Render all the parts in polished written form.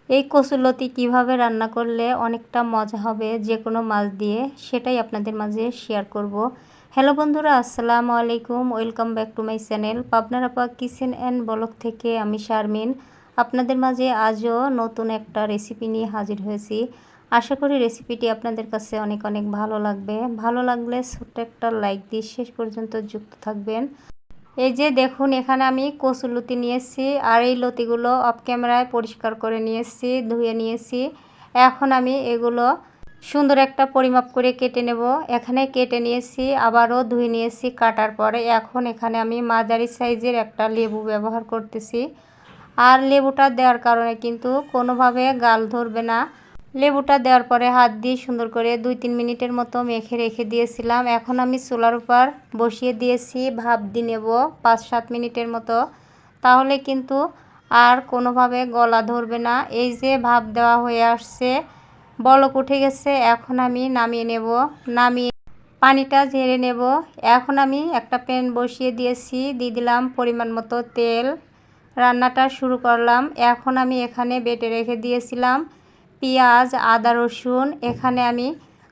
এই কচুরলতি কিভাবে রান্না করলে অনেকটা মজা হবে যে কোনো মাছ দিয়ে, সেটাই আপনাদের মাঝে শেয়ার করব। হ্যালো বন্ধুরা, আসসালামু আলাইকুম। Welcome back to my channel পাবনার আপা কিচেন অ্যান্ড ব্লগ থেকে আমি শারমিন আপনাদের মাঝে আজও নতুন একটা রেসিপি নিয়ে হাজির হয়েছি। আশা করি রেসিপিটি আপনাদের কাছে অনেক অনেক ভালো লাগবে। ভালো লাগলে ছোট্ট একটা লাইক দিয়ে শেষ পর্যন্ত যুক্ত থাকবেন। এই যে দেখুন, এখানে আমি কচুর লতি নিয়েছি, আর এই লতিগুলো অফ ক্যামেরায় পরিষ্কার করে নিয়েছি, ধুয়ে নিয়েছি। এখন আমি এগুলো সুন্দর একটা পরিমাপ করে কেটে নেব। এখানে কেটে নিয়েছি, আবারও ধুয়ে নিয়েছি কাটার পরে। এখন এখানে আমি মাঝারি সাইজের একটা লেবু ব্যবহার করতেছি, আর লেবুটা দেওয়ার কারণে কিন্তু কোনোভাবে গাল ধরবে না। লেবুটা দেওয়ার পরে হাত দিয়ে সুন্দর করে 2-3 মিনিটের মতো মেখে রেখে দিয়েছিলাম। এখন আমি চুলার উপর বসিয়ে দিয়েছি, ভাপ দিয়ে নেব 5-7 মিনিটের মতো, তাহলে কিন্তু আর কোনোভাবে গলা ধরবে না। এই যে ভাপ দেওয়া হয়ে আসছে, বলক উঠে গেছে। এখন আমি নামিয়ে নেব, নামিয়ে পানিটা ঝেড়ে নেব। এখন আমি একটা প্যান বসিয়ে দিয়েছি, দিয়ে দিলাম পরিমাণ মতো তেল। রান্নাটা শুরু করলাম। এখন আমি এখানে বেটে রেখে দিয়েছিলাম পেঁয়াজ, আদা, রসুন। এখানে আমি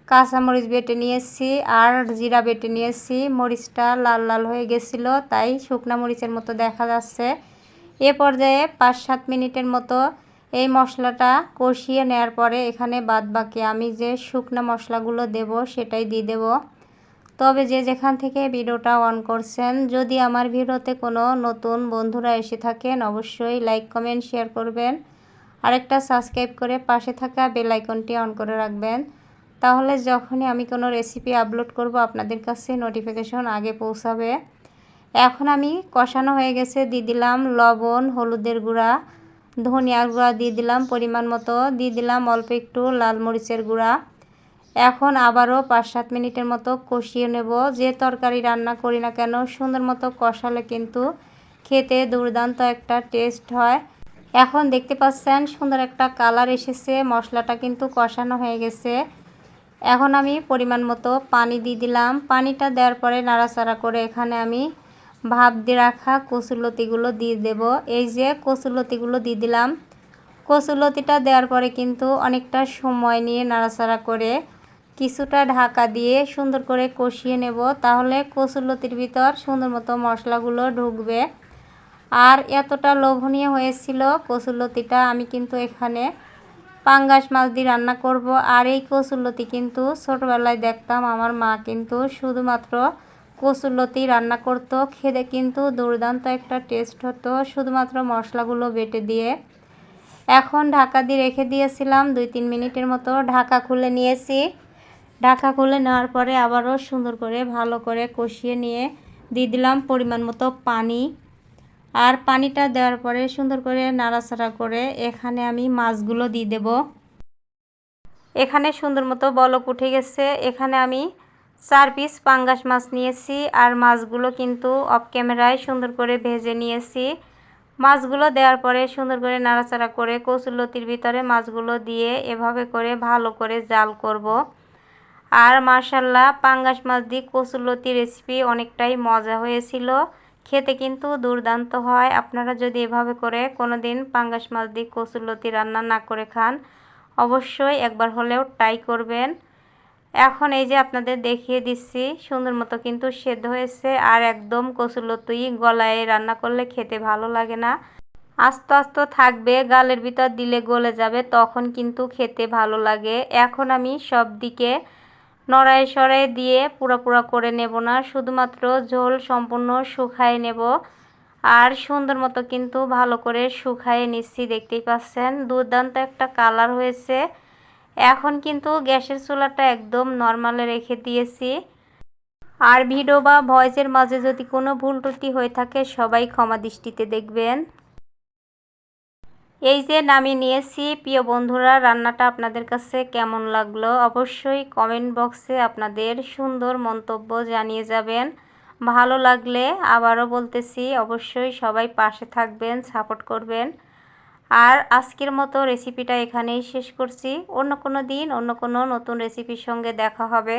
কাঁচামরিচ বেটে নিয়েছি আর জিরা বেটে নিয়েছি। মরিচটা লাল লাল হয়ে গেছিলো, তাই শুকনা মরিচের মতো দেখা যাচ্ছে। এ পর্যায়ে 5-7 মিনিটের মতো এই মশলাটা কষিয়ে নেওয়ার পরে এখানে বাদবাকি আমি যে শুকনা মশলাগুলো দেব সেটাই দিয়ে দেব। তবে যে যেখান থেকে ভিডিওটা অন করছেন, যদি আমার ভিডিওতে কোনো নতুন বন্ধুরা এসে থাকেন, অবশ্যই লাইক, কমেন্ট, শেয়ার করবেন। আরেকটা সাবস্ক্রাইব করে পাশে থাকা বেল আইকনটি অন করে রাখবেন, তাহলে যখনই আমি কোনো রেসিপি আপলোড করব আপনাদের কাছে নোটিফিকেশন আগে পৌঁছাবে। এখন আমি কষানো হয়ে গেছে, দিয়ে দিলাম লবণ, হলুদের গুঁড়া, ধনিয়ার গুঁড়া দিয়ে দিলাম পরিমাণ মতো, দিয়ে দিলাম অল্প একটু লাল মরিচের গুঁড়া। এখন আবারও 5-7 মিনিটের মতো কষিয়ে নেব। যে তরকারি রান্না করি না কেন, সুন্দর মতো কষালে কিন্তু খেতে দুর্দান্ত একটা টেস্ট হয়। এখন দেখতে পাচ্ছেন সুন্দর একটা কালার এসেছে, মশলাটা কিন্তু কষানো হয়ে গেছে। এখন আমি পরিমাণ মতো পানি দিয়ে দিলাম। পানিটা দেওয়ার পরে নাড়াচাড়া করে এখানে আমি ভাপ দিয়ে রাখা কচুরলতিগুলো দিয়ে দেব। এই যে কচুরলতিগুলো দিয়ে দিলাম। কচুরলতিটা দেওয়ার পরে কিন্তু অনেকটা সময় নিয়ে নাড়াচাড়া করে কিছুটা ঢাকা দিয়ে সুন্দর করে কষিয়ে নেব, তাহলে কচুরলতির ভিতর সুন্দর মতো মশলাগুলো ঢুকবে। আর এতটা লোভনীয় হয়েছিল কচুরলতিটা। আমি কিন্তু এখানে পাঙ্গাস মাছ দিয়ে রান্না করব। আর এই কচুরলতি কিন্তু ছোটোবেলায় দেখতাম আমার মা কিন্তু শুধুমাত্র কচুরলতি রান্না করতো, খেতে কিন্তু দুর্দান্ত একটা টেস্ট হতো, শুধুমাত্র মশলাগুলো বেটে দিয়ে। এখন ঢাকা দিয়ে রেখে দিয়েছিলাম 2-3 মিনিটের মতো। ঢাকা খুলে নিয়েছি। ঢাকা খুলে নেওয়ার পরে আবারও সুন্দর করে ভালো করে কষিয়ে নিয়ে দিয়ে দিলাম পরিমাণ মতো পানি। আর পানিটা দেওয়ার পরে সুন্দর করে নাড়াচাড়া করে এখানে আমি মাছগুলো দিয়ে দেব। এখানে সুন্দর মতো বলক উঠে গেছে। এখানে আমি 4 পিস পাঙ্গাস মাছ নিয়েছি, আর মাছগুলো কিন্তু অফ ক্যামেরায় সুন্দর করে ভেজে নিয়েছি। মাছগুলো দেওয়ার পরে সুন্দর করে নাড়াচাড়া করে কচুরলতির ভিতরে মাছগুলো দিয়ে এভাবে করে ভালো করে জাল করব। আর মাশাআল্লাহ, পাঙ্গাস মাছ দিয়ে কচুরলতি রেসিপি অনেকটাই মজা হয়েছিল, খেতে কিন্তু দুর্দান্ত হয়। আপনারা যদি এভাবে করে কোনো দিন পাঙ্গাস মাছ দিয়ে কচুরলতি রান্না না করে খান, অবশ্যই একবার হলেও ট্রাই করবেন। এখন এই যে আপনাদের দেখিয়ে দিচ্ছি, সুন্দর মতো কিন্তু সেদ্ধ হয়েছে। আর একদম কচুরলতি গলায় রান্না করলে খেতে ভালো লাগে না, আস্তে আস্তে থাকবে, গালের ভিতর দিলে গলে যাবে, তখন কিন্তু খেতে ভালো লাগে। এখন আমি সব দিকে নড়াই সরাই দিয়ে পুরো করে নেব না, শুধুমাত্র ঝোল সম্পূর্ণ শুকায় নেব। আর সুন্দর মতো কিন্তু ভালো করে শুকায়ে নিচ্ছি, দেখতেই পাচ্ছেন দুর্দান্ত একটা কালার হয়েছে। এখন কিন্তু গ্যাসের চুলাটা একদম নর্মালে রেখে দিয়েছি। আর ভিডিও বা ভয়েসের মাঝে যদি কোনো ভুল ত্রুটি হয়ে থাকে সবাই ক্ষমা দৃষ্টিতে দেখবেন। এই যে নামিয়ে নিয়েছি। প্রিয় বন্ধুরা, রান্নাটা আপনাদের কাছে কেমন লাগলো অবশ্যই কমেন্ট বক্সে আপনাদের সুন্দর মন্তব্য জানিয়ে যাবেন। ভালো লাগলে আবারও বলতেছি, অবশ্যই সবাই পাশে থাকবেন, সাপোর্ট করবেন। আর আজকের মতো রেসিপিটা এখানেই শেষ করছি। অন্য কোনো দিন অন্য কোনো নতুন রেসিপির সঙ্গে দেখা হবে।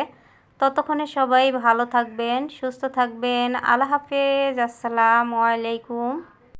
ততক্ষণে সবাই ভালো থাকবেন, সুস্থ থাকবেন। আল্লাহ হাফেজ, আসসালামু আলাইকুম।